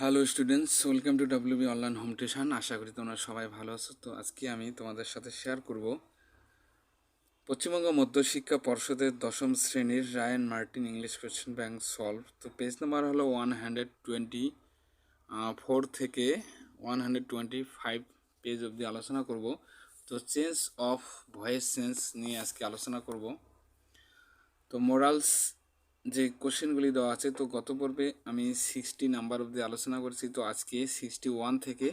Hello students, welcome to WB online home tuition. আশা করি তোমরা সবাই ভালো আছো। তো আজকে আমি তোমাদের সাথে শেয়ার করব পশ্চিমবঙ্গ মধ্যশিক্ষা পর্ষদের দশম শ্রেণীর Ray and Martin English question bank solve. তো পেজ নাম্বার হলো 124 থেকে 125 পেজ অবধি আলোচনা করব। তো চেঞ্জ অফ ভয়েস চেঞ্জ নিয়ে আজকে আলোচনা করব। তো মোরালস যে কোশ্চেনগুলি দেওয়া আছে, তো গত পর্বে আমি 60 নাম্বার অবধি আলোচনা করছি। তো আজকে 61 থেকে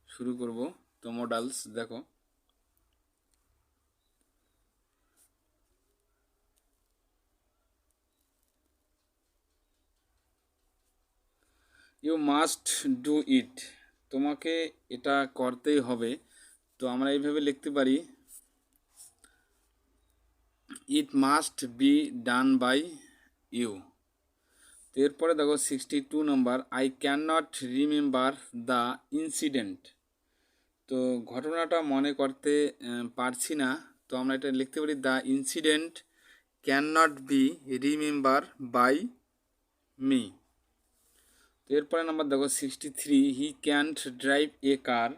শুরু করব। তো মডালস দেখো, ইউ মাস্ট ডু ইট, তোমাকে এটা করতেই হবে। তো আমরা এইভাবে লিখতে পারি, it must be done by you. তো এরপরে দেখো 62 নম্বর, I can not remember the incident, তো ঘটনাটা মনে করতে পারছি না। তো আমরা এটা লিখতে পারি, the incident can not be remember by me. তো এরপরে নাম্বার দেখো 63, হি ক্যান্ট ড্রাইভ এ কার,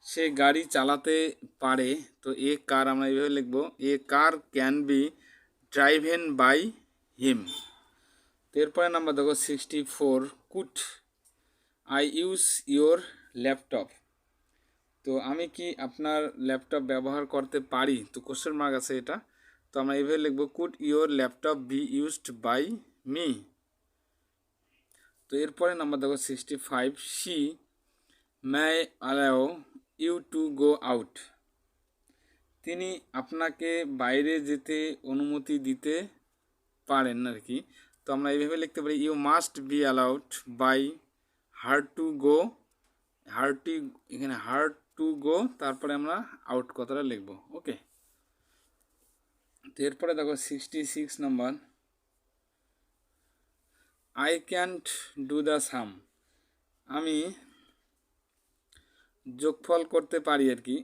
সে গাড়ি চালাতে পারে। তো এ কার আমরা এইভাবে লিখবো, a car can be driven by him. তো এরপরে নাম্বার দেখো 64, could I use your laptop, তো আমি কি আপনার ল্যাপটপ ব্যবহার করতে পারি। তো কোশ্চেন মার্ক আছে এটা। তো আমরা এইভাবে লিখবো, could your laptop be used by me. তো এরপরে নাম্বার দেখো 65, she may allow you to go out, তিনি আপনাকে বাইরে যেতে অনুমতি দিতে পারেন আর কি। তো আমরা এইভাবে লিখতে পারি, you must be allowed by her to go, হারটি এখানে হার টু গো, তারপরে আমরা আউট কথাটা লিখবো। ওকে, তো এরপরে দেখো 66 নম্বর, আই ক্যান্ট ডু দ্য সাম, আমি যোগফল করতে পারি আর কি।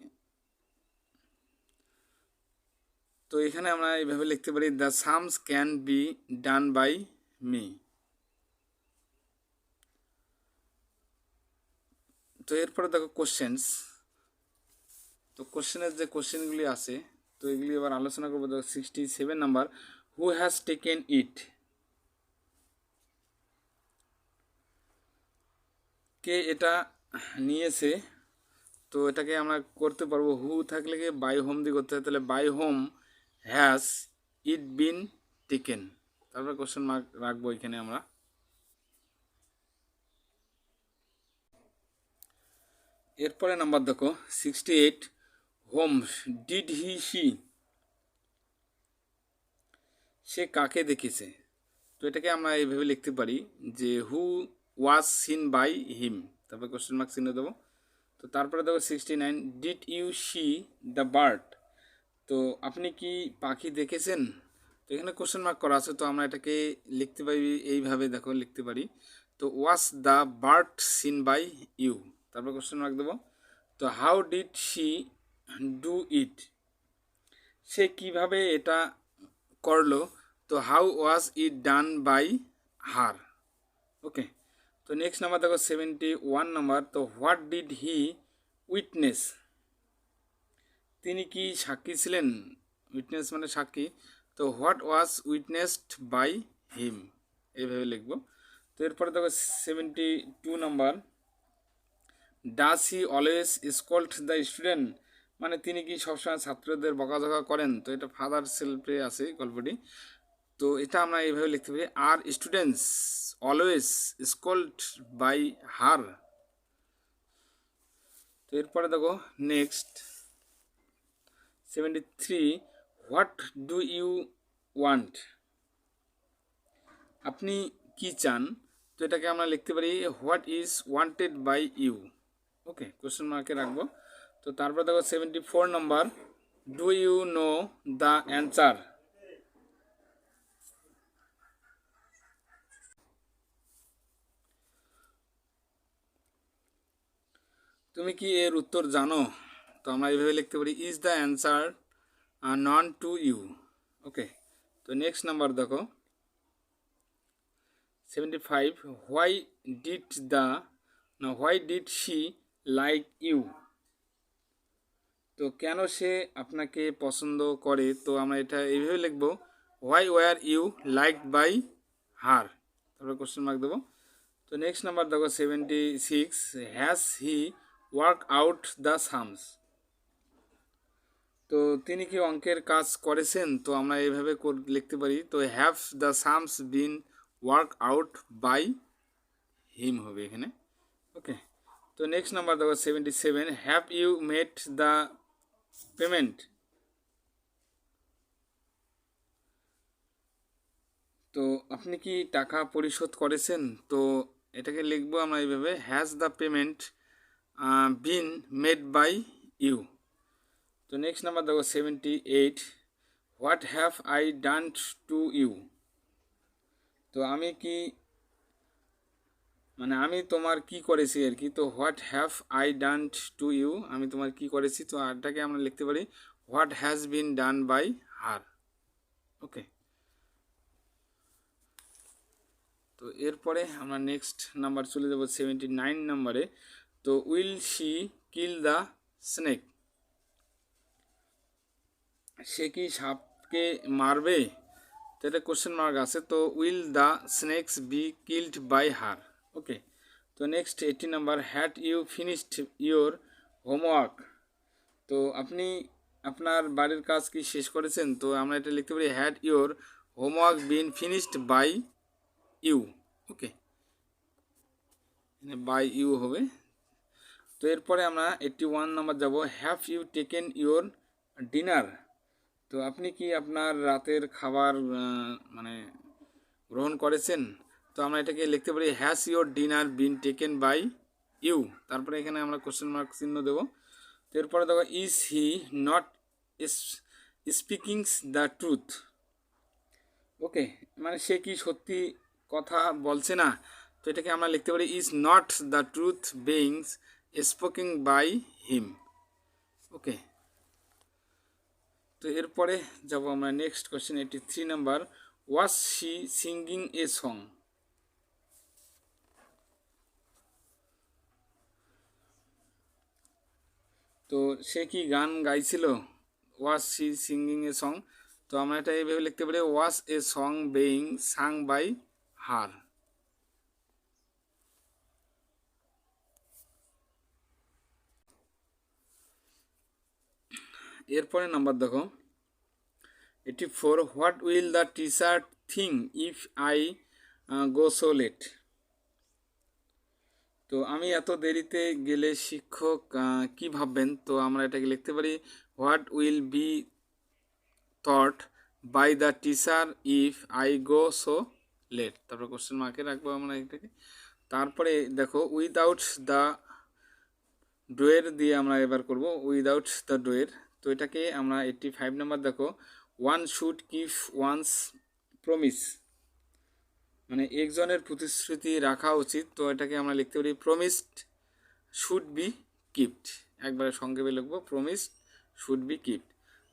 তো এখানে আমরা এইভাবে লিখতে পারি, the sums can be done by me. তো এরপরে দেখো কোশ্চেন্স, তো কোশ্চেনের যে কোশ্চেনগুলি আছে, তো এগুলি এবার আলোচনা করবো। দেখো 67 number, who has taken it, কে এটা নিয়েছে। তো এটাকে আমরা করতে পারবো, হু থাকলে কি বাই হোম দিয়ে করতে হয়, তাহলে by home has it been taken. তারপরে কোশ্চেন মার্ক রাখবো এখানে আমরা। এরপরে নাম্বার দেখো 68, হোম ডিড হি সি, সে কাকে দেখেছে। তো এটাকে আমরা এইভাবে লিখতে পারি যে হু ওয়াজ সিন বাই হিম, তারপরে কোশ্চেন মার্ক চিহ্ন দেবো। তো তারপরে দেখো 69, did you see the bird, তো আপনি কি পাখি দেখেছেন। তো এখানে কোশ্চেন মার্ক করা আছে। তো আমরা এটাকে লিখতে পারি এইভাবে, দেখো লিখতে পারি, তো was the bird seen by you, তারপর কোশ্চেন মার্ক দেবো। তো how did she do it, সে কিভাবে এটা করলো। তো how was it done by her. Okay, তো নেক্সট নাম্বার দেখো 71 নাম্বার, তো হোয়াট ডিড হি উইটনেস, তিনি কি সাক্ষী ছিলেন। উইটনেস মানে সাক্ষী। তো what was witnessed by him, এইভাবে লিখব। তো এরপরে দেখো 72 number, does he always scold the student, মানে তিনি কি সবসময় ছাত্রদের বকাঝকা করেন। তো এটা ফাদার সেলফে আছে গল্পটি। তো এটা আমরা এইভাবে লিখতে পারি, আর students always scold by her. তো এরপরে দেখো next 73, what do you want, আপনি কি চান। তো এটাকে আমরা লিখতে পারি, what is wanted by you. Okay, question মার্কে রাখবো। তো তারপর দেখো 74 নম্বর, do you know the answer, তুমি কি এর উত্তর জানো। তো আমরা এইভাবে লিখতে পারি, is the answer known to you. Okay, তো নেক্সট নাম্বার দেখো 75, why did she like you? তো কেন সে আপনাকে পছন্দ করে, তো আমরা এটা এইভাবে লিখবো, why were you liked by her, তারপরে কোশ্চেন মার্ক দেবো। তো নেক্সট নাম্বার দেখো 76, has he work out the sums? তো তিনি কি অঙ্কের কাজ করেছেন, তো আমরা এইভাবে লিখতে পারি, তো have the sums been work out by him হবে এখানে। ওকে, তো নেক্সট নাম্বার দেখো 77, have you made the payment? তো আপনি কি টাকা পরিশোধ করেছেন, তো এটাকে লিখবো আমরা এইভাবে, has the payment been made by you? তো নেক্সট নাম্বার দেখো 78, what have I done to you? তো আমি কি, মানে আমি তোমার কি করেছি আর কি, তো what have I done to you, আমি তোমার কি করেছি, তো আরটাকে আমরা লিখতে পারি what has been done by her. Okay, তো এরপরে আমরা নেক্সট নাম্বার চলে যাব 79 নাম্বারে। তো will she kill the snake? সে কি সাপকে মারবে, তো এটা কোশ্চেন মার্ক আছে। তো will the snakes be killed by her? Okay, তো next 80 number, had you finished your homework? তো আপনি আপনার বাড়ির কাজ কি শেষ করেছেন, তো আমরা এটা লিখতে পারি had your homework been finished by you? Okay, by you হবে। তো এরপরে আমরা 81 নাম্বার যাব, have you taken your dinner? তো আপনি কি আপনার রাতের খাবার মানে গ্রহণ করেছেন, তো আমরা এটাকে লিখতে পারি has your dinner been taken by you? তারপরে এখানে আমরা কোশ্চেন মার্ক চিহ্ন দেবো। তো এরপরে দেখো, is he not speaking the truth? Okay, মানে সে কি সত্যি কথা বলছে না, তো এটাকে আমরা লিখতে পারি is not the truth being spoken by him? Okay, তো এরপরে যাব আমরা next question 83 number, was she singing a song? তো সে কি গান গাইছিল, was she singing a song? তো আমরা এটা এইভাবে লিখতে পারি was a song being sung by her? এরপরে নাম্বার দেখো 84, what will the teacher think if I go so late? তো আমি এত দেরিতে গেলে শিক্ষক কি ভাববেন, তো আমরা এটাকে লিখতে পারি what will be thought by the teacher if I go so late? তারপরে কোশ্চেন মার্কে রাখবো আমরা এটাকে। তারপরে দেখো উইদাউট দ্য ডোয়ের দিয়ে আমরা এবার করব উইদাউট দ্য ডোয়ের। তো এটাকে আমরা 85 নাম্বার দেখো, one should keep one's promise? মানে একজনের প্রতিশ্রুতি রাখা উচিত, তো এটাকে আমরা লিখতে পারি প্রমিসড শুড বি কিপড, একবারে সংক্ষেপে লিখবো প্রমিসড শুড বি কিপড।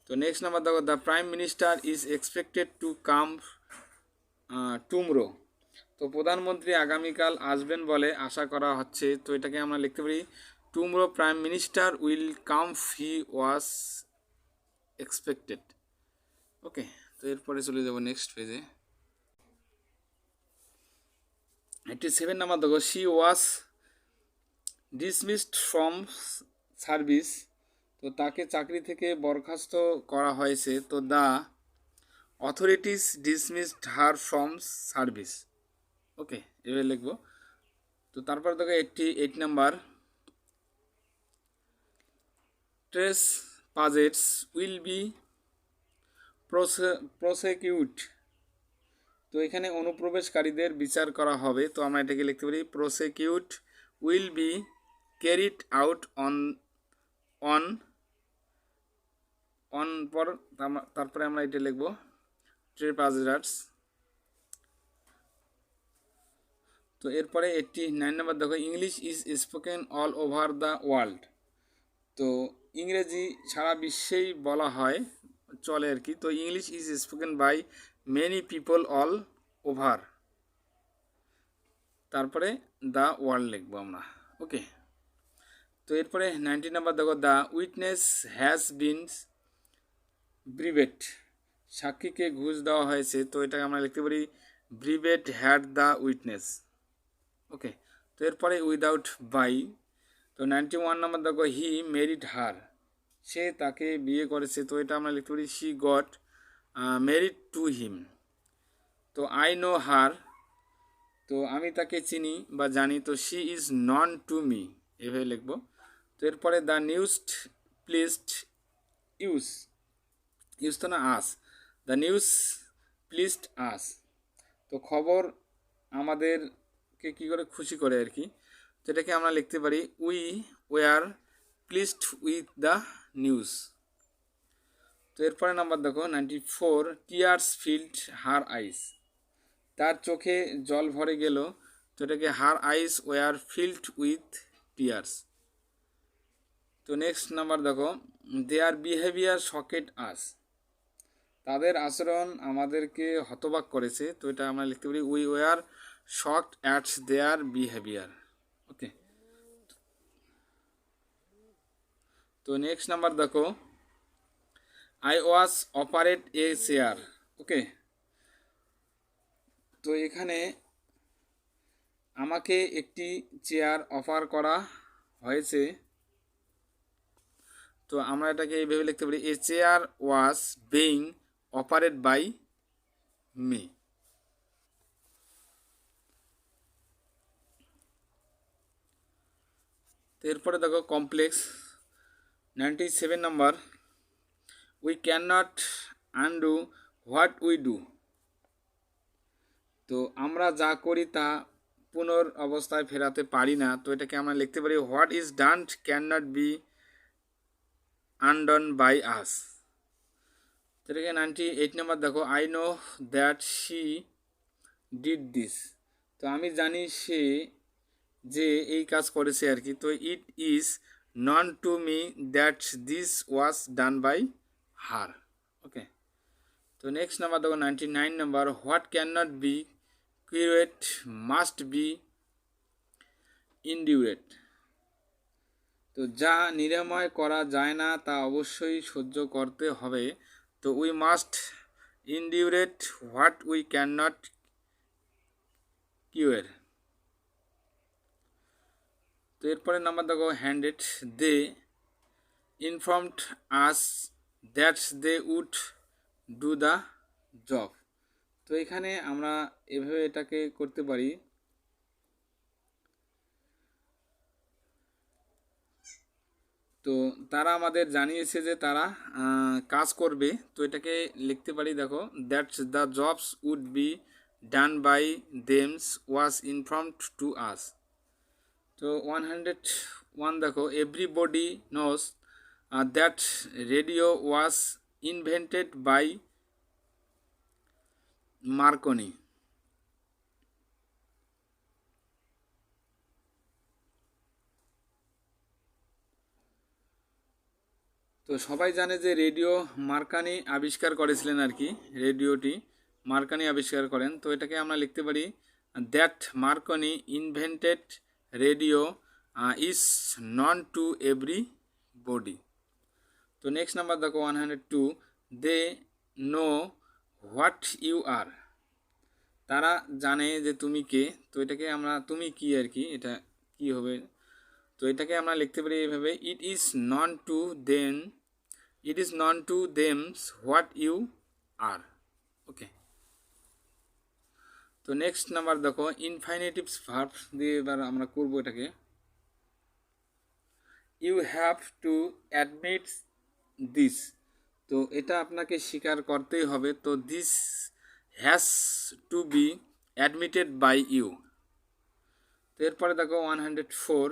তো নেক্সট নাম্বার দেখো, the prime minister is expected to come tomorrow? তো প্রধানমন্ত্রী আগামীকাল আসবেন বলে আশা করা হচ্ছে, তো এটাকে আমরা লিখতে পারি tomorrow prime minister will come he was expected. Okay, তো এরপরে চলে যাব নেক্সট পেজে। 87 নাম্বার দেখো, she was dismissed from service? তো তাকে চাকরি থেকে বরখাস্ত করা হয়েছে, তো the authorities dismissed her from service? Okay, এভাবে লিখবো। তো তারপর দেখো 88 number, trespassers will be prosecute? তো এখানে অনুপ্রবেশকারীদের বিচার করা হবে, তো আমরা এটাকে লিখতে পারি prosecute will be carried out on on on পর, তারপরে আমরা এটা লিখবো ট্রেপাজার্স। তো এরপরে 89 নাম্বার দেখো, English is spoken all over the world? তো ইংরেজি সারা বিশ্বেই বলা হয়, চলে আর কি। তো English is spoken by many people all over? তারপরে দ্য ওয়ার্ল্ড লিখবো আমরা। ওকে, তো এরপরে 19 নাম্বার দেখো, the witness has been bribed, সাক্ষীকে ঘুষ দেওয়া হয়েছে, তো এটাকে আমরা লিখতে পারি bribed had the witness. Okay, তো এরপরে উইদাউট বাই, তো 91 নাম্বার দেখো, হি মেরিড হার, সে তাকে বিয়ে করেছে, তো এটা আমরা লিখতে পারি she got married to him. তো আই নো হার, তো আমি তাকে চিনি বা জানি, তো she is known to me, এভাবে লিখবো। তো এরপরে the news pleased use, use তো না আস, দ্য নিউজ প্লিজড আস, তো খবর আমাদেরকে কী করে খুশি করে আর কি, তো এটাকে আমরা লিখতে পারি we war pleased with the news. তো এরপরে নাম্বার দেখো 94, টিয়ার্স ফিল্ড হার আইস, তার চোখে জল ভরে গেল, তো এটাকে her eyes were filled with tears. তো নেক্সট নাম্বার দেখো, দেয়ার বিহেভিয়ার শকেড আস, তাদের আচরণ আমাদেরকে হতবাক করেছে, তো এটা আমরা লিখতে পারি we were shocked at their behaviour. Okay, তো নেক্সট নাম্বার দেখো, I was operate a chair. Okay, তো এখানে আমাকে একটি চেয়ার অফার করা হয়েছে, তো আমরা এটাকে এইভাবে লিখতে পারি a chair was being operate by me. তো এরপরে দেখো complex 97 number, we can not undo what we do, তো আমরা যা করি তা পুনর অবস্থায় ফেরাতে পারি না, তো এটাকে আমরা লিখতে পারি what is done can not be undone by us. তো এটাকে 98 নাম্বার দেখো, I know that she did this, তো আমি জানি সে যে এই কাজ করেছে আর কি, তো it is known to me that this was done by her. Okay, তো নেক্সট নাম্বার দেখো 99 number, what can not be cured must be endured, তো যা নিরাময় করা যায় না তা অবশ্যই সহ্য করতে হবে, তো we must endured what we can not cure. তো এরপরে নাম্বার দেখো hundred, they informed us that they would do the job, তো এখানে আমরা এভাবে এটাকে করতে পারি, তো তারা আমাদের জানিয়েছে যে তারা কাজ করবে, তো এটাকে লিখতে পারি দেখো that's the jobs would be done by them was informed to us. তো 101 দেখো, everybody knows that radio was invented by Marconi, তো সবাই জানে যে রেডিও মার্কানি আবিষ্কার করেছিলেন আর কি, রেডিওটি মার্কানি আবিষ্কার করেন, তো এটাকে আমরা লিখতে পারি that Marconi invented radio is known to everybody. তো নেক্সট নাম্বার দেখো 102, they know what you are, তারা জানে যে তুমি কে, তো এটাকে আমরা তুমি কি আর কি, এটা কি হবে, তো এটাকে আমরা লিখতে পারি এইভাবে it is known to them, it is known to them what you are. Okay, তো নেক্সট নাম্বার দেখো ইনফাইনেটিভস ভার্ব দিয়ে এবার আমরা করবো এটাকে, you have to admit this, তো এটা আপনাকে স্বীকার করতেই হবে, তো this has to be admitted by you. তো এরপরে দেখো 104,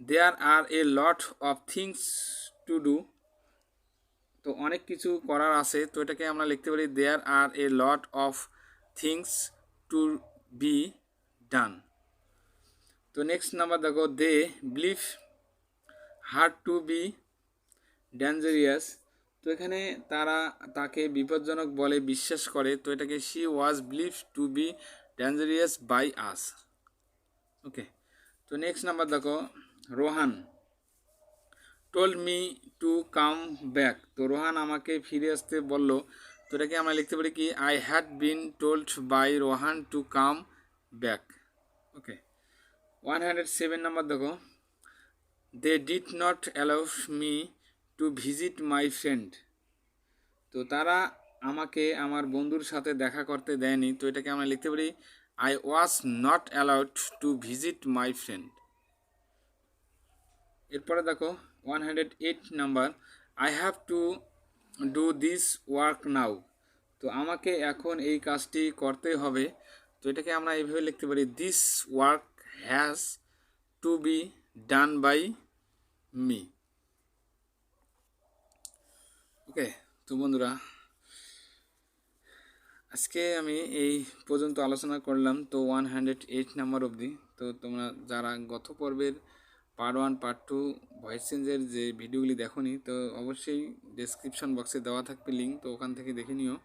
there are a lot of things to do, তো অনেক কিছু করার আছে, তো এটাকে আমরা লিখতে পারি there are a lot of things to be done. তো নেক্সট নাম্বার দেখো, they believe her to be dangerous, তো এখানে তারা তাকে বিপজ্জনক বলে বিশ্বাস করে, তো এটাকে she was believe to be dangerous by us. Okay, তো নেক্সট নাম্বার দেখো Rohan told me to come back. তো রোহান আমাকে ফিরে আসতে বলল। তো এটাকে আমরা লিখতে পারি কি I had been told by Rohan to come back. Okay, 107 number দেখো they did not allow me to visit my friend. তো তারা আমাকে আমার বন্ধুর সাথে দেখা করতে দেয়নি। তো এটাকে আমরা লিখতে পারি I was not allowed to visit my friend. এরপরে দেখো 108 number I have to do this work নাও। তো আমাকে এখন এই কাজটি করতে হবে। তো এটাকে আমরা এইভাবে লিখতে পারি this work has to be done by me. Okay, তো বন্ধুরা আজকে আমি এই পর্যন্ত আলোচনা করলাম তো 108 নাম্বার অবধি। তো তোমরা যারা গত পর্বের পার্ট 1 পার্ট 2 ভয়েস চেঞ্জের যে ভিডিওগুলি দেখোনি তো অবশ্যই ডেসক্রিপশন বক্সে দেওয়া থাকবে লিঙ্ক, তো ওখান থেকে দেখে নিও।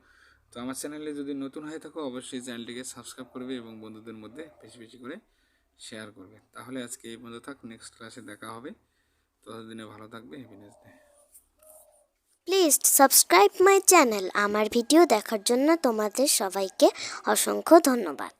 তো আমার চ্যানেলে যদি নতুন হয়ে থাকো অবশ্যই চ্যানেলটিকে সাবস্ক্রাইব করবে এবং বন্ধুদের মধ্যে বেশি বেশি করে শেয়ার করবে। তাহলে আজকে এই পর্যন্ত থাক, নেক্সট ক্লাসে দেখা হবে। ততদিনে ভালো থাকবে, happiness day. Please subscribe my channel. আমার ভিডিও দেখার জন্য তোমাদের সবাইকে অসংখ্য ধন্যবাদ।